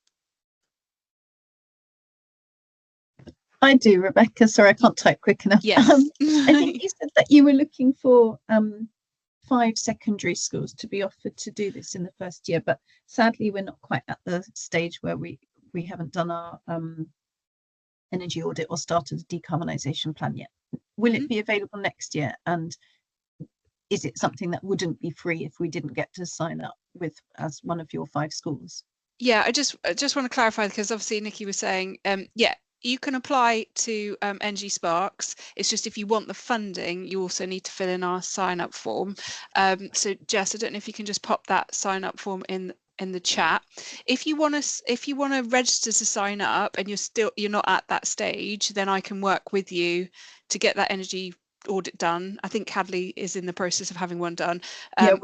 I do, Rebecca. Sorry, I can't type quick enough. Yes. I think you said that you were looking for 5 secondary schools to be offered to do this in the first year, but sadly we're not quite at the stage where we haven't done our energy audit or started a decarbonisation plan yet. Will it be available next year? And is it something that wouldn't be free if we didn't get to sign up with as one of your 5 schools? Yeah, I just want to clarify, because obviously Nikki was saying, yeah, you can apply to NG Sparks. It's just if you want the funding, you also need to fill in our sign up form. So Jess, I don't know if you can just pop that sign up form in the chat. If you want to register to sign up and you're not at that stage, then I can work with you to get that energy audit done. I think Hadley is in the process of having one done. Yeah,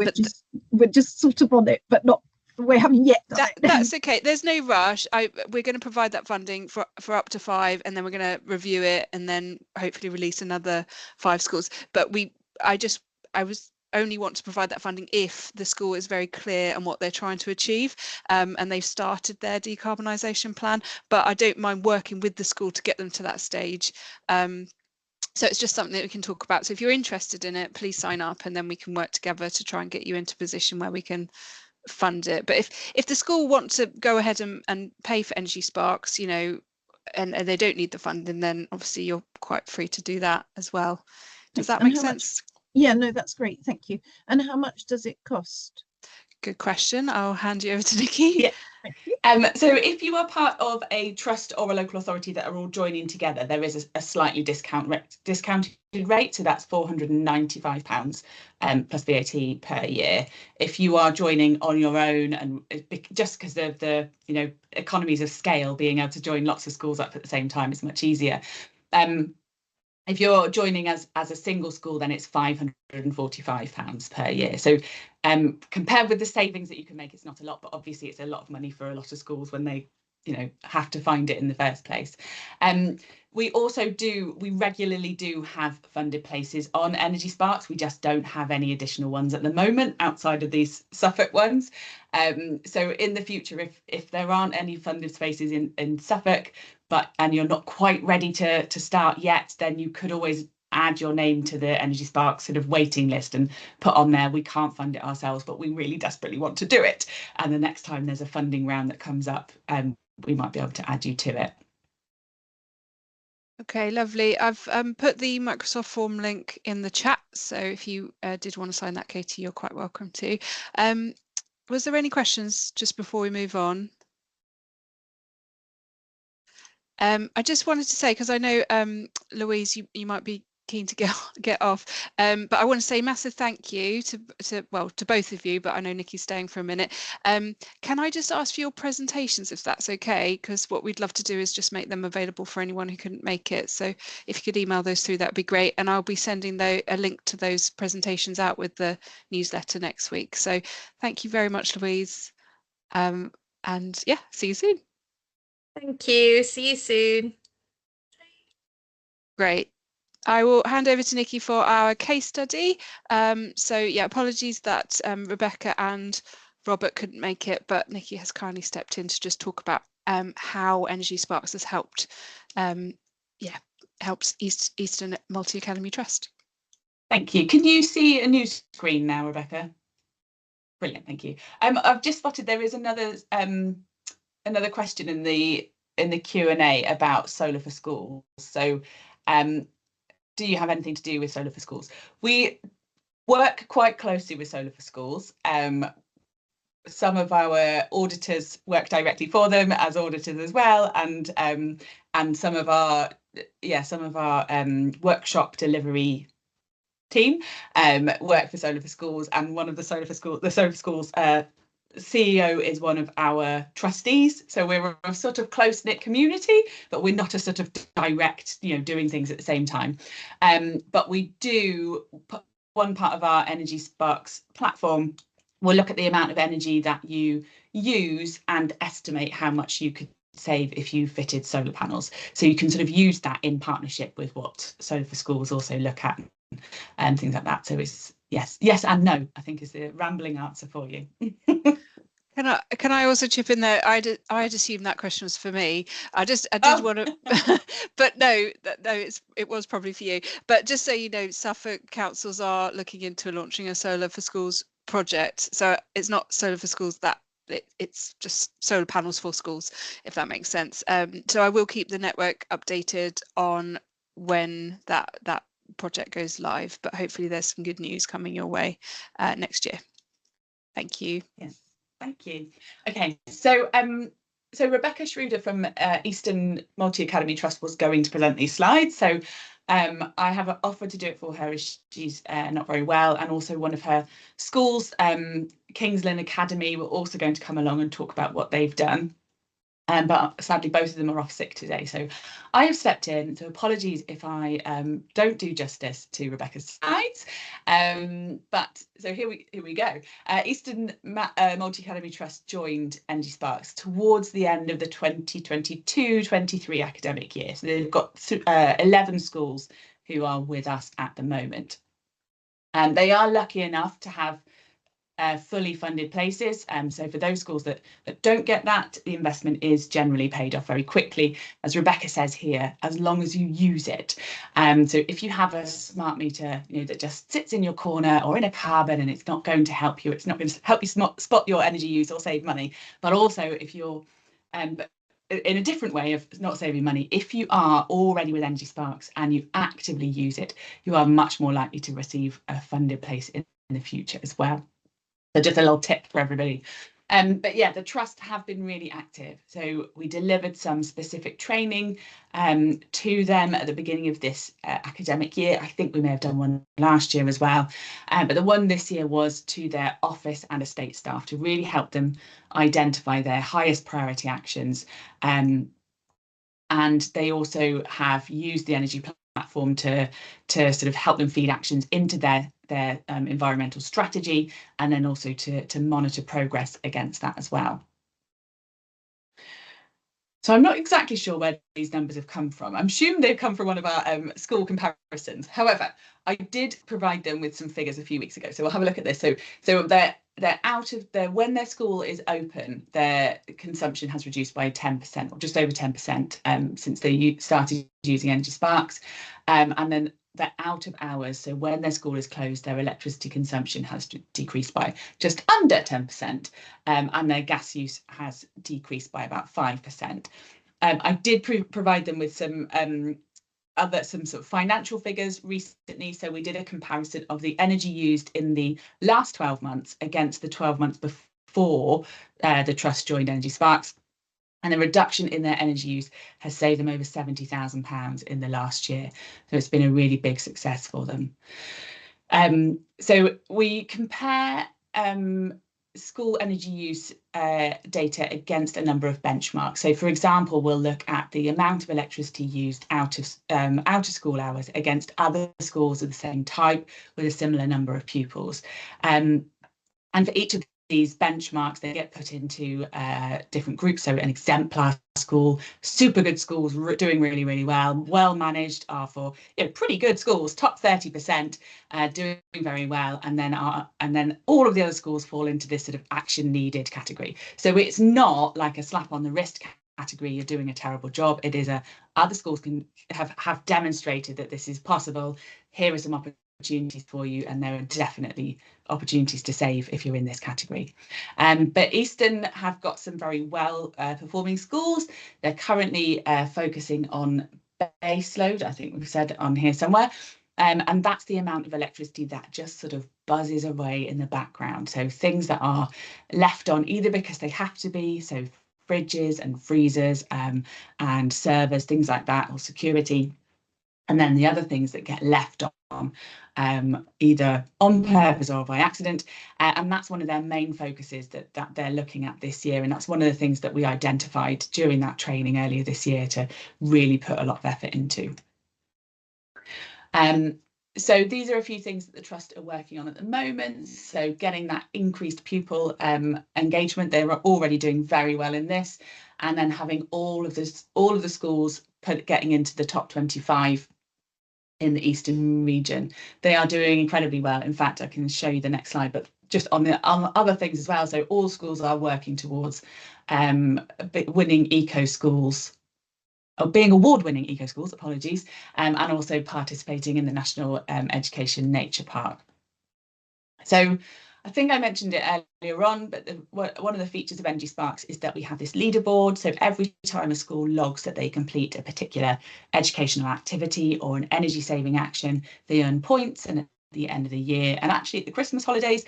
we're just sort of on it, but not. We haven't yet done it. That's okay. There's no rush. We're going to provide that funding for up to 5, and then we're going to review it and then hopefully release another 5 schools. But I only want to provide that funding if the school is very clear on what they're trying to achieve, and they've started their decarbonisation plan. But I don't mind working with the school to get them to that stage. So it's just something that we can talk about. So if you're interested in it, please sign up, and then we can work together to try and get you into a position where we can fund it. But if the school want to go ahead and pay for Energy Sparks, you know, and they don't need the funding, then obviously you're quite free to do that as well. Does that make sense? Yeah, no, that's great. Thank you. And how much does it cost? Good question. I'll hand you over to Nikki. Yeah. So if you are part of a trust or a local authority that are all joining together, there is a slightly discounted rate. So that's £495 plus VAT per year. If you are joining on your own, and just because of the economies of scale, being able to join lots of schools up at the same time is much easier. If you're joining as a single school, then it's £545 per year. So compared with the savings that you can make, it's not a lot, but obviously it's a lot of money for a lot of schools when they have to find it in the first place. We regularly do have funded places on Energy Sparks. We just don't have any additional ones at the moment outside of these Suffolk ones. So in the future, if there aren't any funded spaces in Suffolk, and you're not quite ready to start yet, then you could always add your name to the Energy Sparks sort of waiting list and put on there, we can't fund it ourselves, but we really desperately want to do it. And the next time there's a funding round that comes up, we might be able to add you to it. Okay, lovely. I've put the Microsoft form link in the chat, so if you did want to sign that, Katie, you're quite welcome to. Was there any questions just before we move on? I just wanted to say, because I know Louise, you might be keen to get off, but I want to say massive thank you to both of you, but I know Nikki's staying for a minute. Can I just ask for your presentations, if that's okay? Because what we'd love to do is just make them available for anyone who couldn't make it. So if you could email those through, that'd be great. And I'll be sending a link to those presentations out with the newsletter next week. So thank you very much, Louise. And yeah, see you soon. Thank you. See you soon. Great. I will hand over to Nikki for our case study. So yeah, apologies that Rebecca and Robert couldn't make it, but Nikki has kindly stepped in to just talk about how Energy Sparks has helped Eastern Multi Academy Trust. Thank you. Can you see a new screen now, Rebecca? Brilliant, thank you. I've just spotted there is another question in the Q&A about solar for schools. So do you have anything to do with solar for schools? We work quite closely with solar for schools. Some of our auditors work directly for them as auditors as well, and some of our workshop delivery team work for solar for schools, and one of the solar for schools CEO is one of our trustees, so we're a sort of close-knit community, but we're not a sort of direct, doing things at the same time. But we do put one part of our Energy Sparks platform. We'll look at the amount of energy that you use and estimate how much you could save if you fitted solar panels. So you can sort of use that in partnership with what Solar for Schools also look at and things like that. So it's yes and no, I think, is the rambling answer for you. Can I also chip in there? I'd assumed that question was for me. I did want to, but no, it was probably for you. But just so you know, Suffolk councils are looking into launching a Solar for Schools project. So it's not Solar for Schools, it's just solar panels for schools, if that makes sense. So I will keep the network updated on when that project goes live, but hopefully there's some good news coming your way next year. Thank you. Yes. Thank you. Okay, so Rebecca Schroeder from Eastern Multi Academy Trust was going to present these slides. So I have offered to do it for her as she's not very well, and also one of her schools, King's Lynn Academy, were also going to come along and talk about what they've done. But sadly, both of them are off sick today. So I have stepped in. So apologies if I don't do justice to Rebecca's slides. But so here we go. Eastern Multi Academy Trust joined Energy Sparks towards the end of the 2022-23 academic year. So they've got 11 schools who are with us at the moment. They are lucky enough to have fully funded places. So for those schools that don't get that, the investment is generally paid off very quickly, as Rebecca says here, as long as you use it. So if you have a smart meter, that just sits in your corner or in a carbon and it's not going to help you, it's not going to help you spot your energy use or save money, but also if you're in a different way of not saving money, if you are already with Energy Sparks and you actively use it, you are much more likely to receive a funded place in the future as well. So just a little tip for everybody. But yeah, the Trust have been really active. So we delivered some specific training to them at the beginning of this academic year. I think we may have done one last year as well. But the one this year was to their office and estate staff to really help them identify their highest priority actions. And they also have used the energy platform to sort of help them feed actions into their environmental strategy, and then also to monitor progress against that as well. So I'm not exactly sure where these numbers have come from. I'm assuming they've come from one of our school comparisons. However, I did provide them with some figures a few weeks ago, so we'll have a look at this. So they're out of when their school is open, their consumption has reduced by 10%, or just over 10%, since they started using Energy Sparks, and then they're out of hours. So when their school is closed, their electricity consumption has decreased by just under 10%, and their gas use has decreased by about 5%. I did provide them with some sort of financial figures recently. So we did a comparison of the energy used in the last 12 months against the 12 months before the Trust joined Energy Sparks. And the reduction in their energy use has saved them over £70,000 in the last year. So it's been a really big success for them. So we compare school energy use data against a number of benchmarks. So for example, we'll look at the amount of electricity used out of school hours against other schools of the same type with a similar number of pupils. And for each of these benchmarks, they get put into different groups. So an exemplar school, super good schools doing really, really well managed are for pretty good schools, top 30%, doing very well, and then all of the other schools fall into this sort of action needed category. So it's not like a slap on the wrist category, you're doing a terrible job. It is other schools can have demonstrated that this is possible. Here are some opportunities for you, and there are definitely opportunities to save if you're in this category. But Eastern have got some very well performing schools. They're currently focusing on base load, I think we've said on here somewhere, and that's the amount of electricity that just sort of buzzes away in the background. So things that are left on either because they have to be, so fridges and freezers and servers, things like that, or security. And then the other things that get left on either on purpose or by accident. And that's one of their main focuses that they're looking at this year. And that's one of the things that we identified during that training earlier this year to really put a lot of effort into. So these are a few things that the Trust are working on at the moment. So getting that increased pupil engagement, they're already doing very well in this. And then having all of the schools getting into the top 25 in the Eastern region. They are doing incredibly well. In fact, I can show you the next slide, but just on other things as well. So all schools are working towards winning eco schools, or being award-winning eco schools, apologies, and also participating in the National Education Nature Park. So I think I mentioned it earlier on, but one of the features of Energy Sparks is that we have this leaderboard. So every time a school logs that they complete a particular educational activity or an energy saving action, they earn points. And at the end of the year, and actually at the Christmas holidays,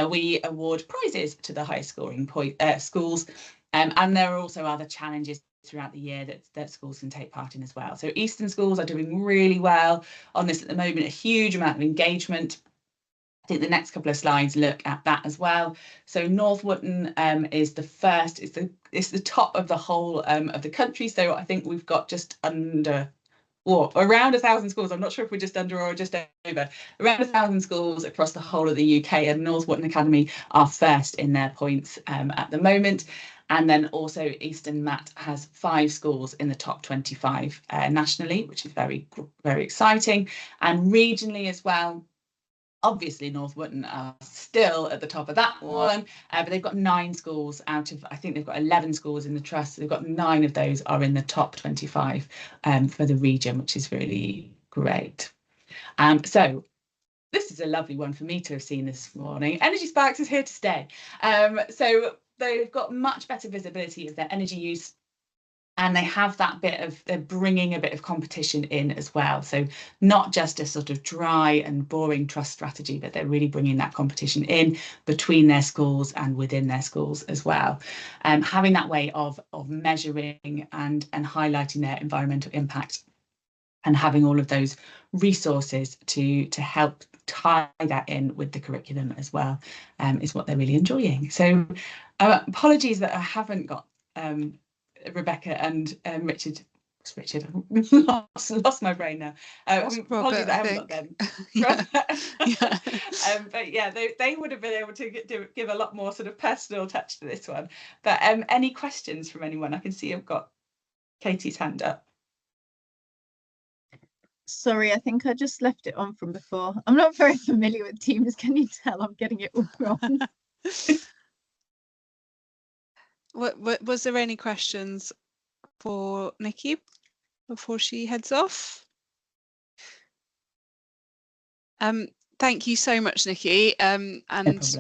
we award prizes to the highest scoring schools. And there are also other challenges throughout the year that schools can take part in as well. So Eastern schools are doing really well on this at the moment, a huge amount of engagement. I think the next couple of slides look at that as well. So North Wootton is the first, it's the top of the whole of the country. So I think we've got just under, or around 1,000 schools. I'm not sure if we're just under or just over, around 1,000 schools across the whole of the UK, and North Wootton Academy are first in their points at the moment. And then also Eastern Matt has 5 schools in the top 25 nationally, which is very, very exciting. And regionally as well, Obviously, North Wotton are still at the top of that one, but they've got 9 schools out of, I think they've got 11 schools in the trust. So they've got 9 of those are in the top 25 for the region, which is really great. So this is a lovely one for me to have seen this morning. Energy Sparks is here to stay. So they've got much better visibility of their energy use. And they have that bit of, they're bringing a bit of competition in as well. So not just a sort of dry and boring trust strategy, but they're really bringing that competition in between their schools and within their schools as well. Having that way of measuring and highlighting their environmental impact, and having all of those resources to help tie that in with the curriculum as well is what they're really enjoying. So apologies that I haven't got Rebecca and Richard. Richard, lost my brain now. Apologies that I haven't got them. But yeah, they would have been able to give a lot more sort of personal touch to this one. But any questions from anyone? I can see I've got Katie's hand up. Sorry, I think I just left it on from before. I'm not very familiar with Teams. Can you tell I'm getting it all wrong? Was there any questions for Nikki before she heads off? Thank you so much, Nikki. And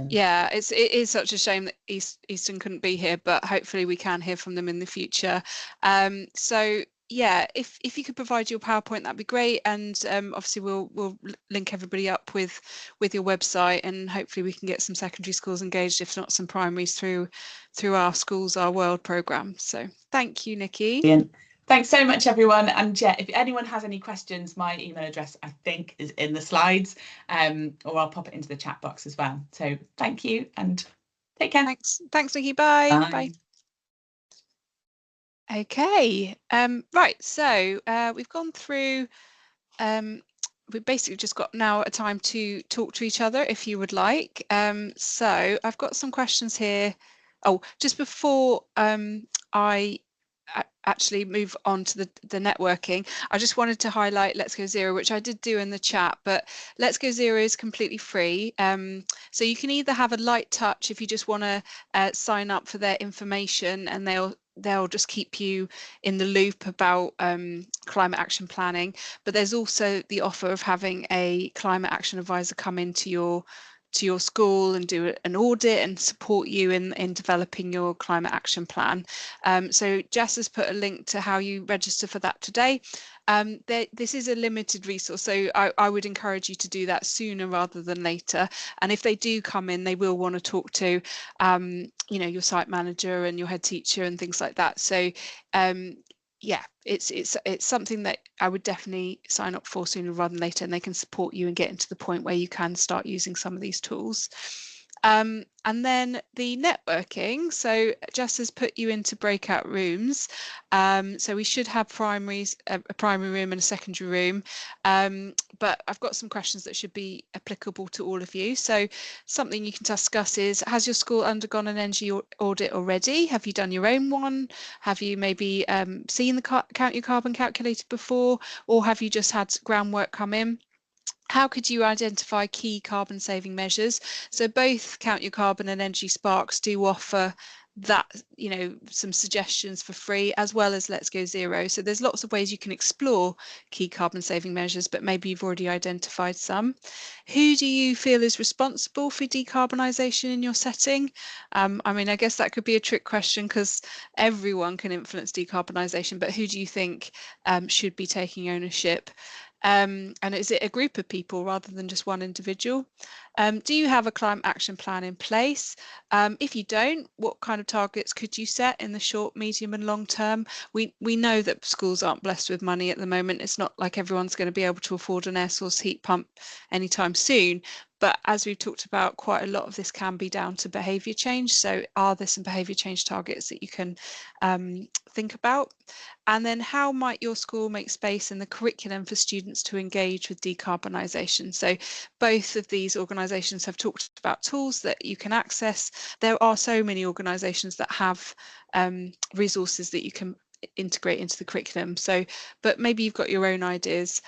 yeah, it is such a shame that Eastern couldn't be here, but hopefully we can hear from them in the future. So yeah, if you could provide your PowerPoint, that'd be great. And obviously we'll link everybody up with your website, and hopefully we can get some secondary schools engaged, if not some primaries, through our Schools Our World programme. So thank you, Nikki. Brilliant. Thanks so much, everyone. And yeah, if anyone has any questions, my email address, I think, is in the slides, or I'll pop it into the chat box as well. So thank you and take care. Thanks, Nikki. Bye. Okay. Right. So we've gone through. We've basically just got now a time to talk to each other, if you would like. So I've got some questions here. Oh, just before I actually move on to the networking, I just wanted to highlight Let's Go Zero, which I did do in the chat, but Let's Go Zero is completely free. So you can either have a light touch if you just want to sign up for their information, and they'll just keep you in the loop about climate action planning. But there's also the offer of having a climate action advisor come into your school and do an audit and support you in developing your climate action plan. So Jess has put a link to how you register for that today. This is a limited resource, so I would encourage you to do that sooner rather than later. And if they do come in, they will want to talk to your site manager and your head teacher and things like that. So yeah, it's something that I would definitely sign up for sooner rather than later, and they can support you and get into the point where you can start using some of these tools. And then the networking, so Jess has put you into breakout rooms. So we should have a primary room and a secondary room, but I've got some questions that should be applicable to all of you. So something you can discuss is, has your school undergone an energy audit already? Have you done your own one? Have you maybe seen the Count Your Carbon calculator before, or have you just had groundwork come in? How could you identify key carbon saving measures? So both Count Your Carbon and Energy Sparks do offer that, some suggestions for free, as well as Let's Go Zero. So there's lots of ways you can explore key carbon saving measures, but maybe you've already identified some. Who do you feel is responsible for decarbonisation in your setting? I guess that could be a trick question, because everyone can influence decarbonisation, but who do you think should be taking ownership? And is it a group of people rather than just one individual? Do you have a climate action plan in place? If you don't, what kind of targets could you set in the short, medium and long term? We know that schools aren't blessed with money at the moment. It's not like everyone's going to be able to afford an air source heat pump anytime soon. But as we've talked about, quite a lot of this can be down to behaviour change. So are there some behaviour change targets that you can think about? And then how might your school make space in the curriculum for students to engage with decarbonisation? So both of these organisations have talked about tools that you can access. There are so many organisations that have resources that you can integrate into the curriculum. So, but maybe you've got your own ideas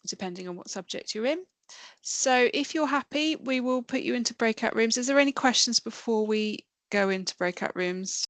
depending on what subject you're in. So if you're happy, we will put you into breakout rooms. Is there any questions before we go into breakout rooms?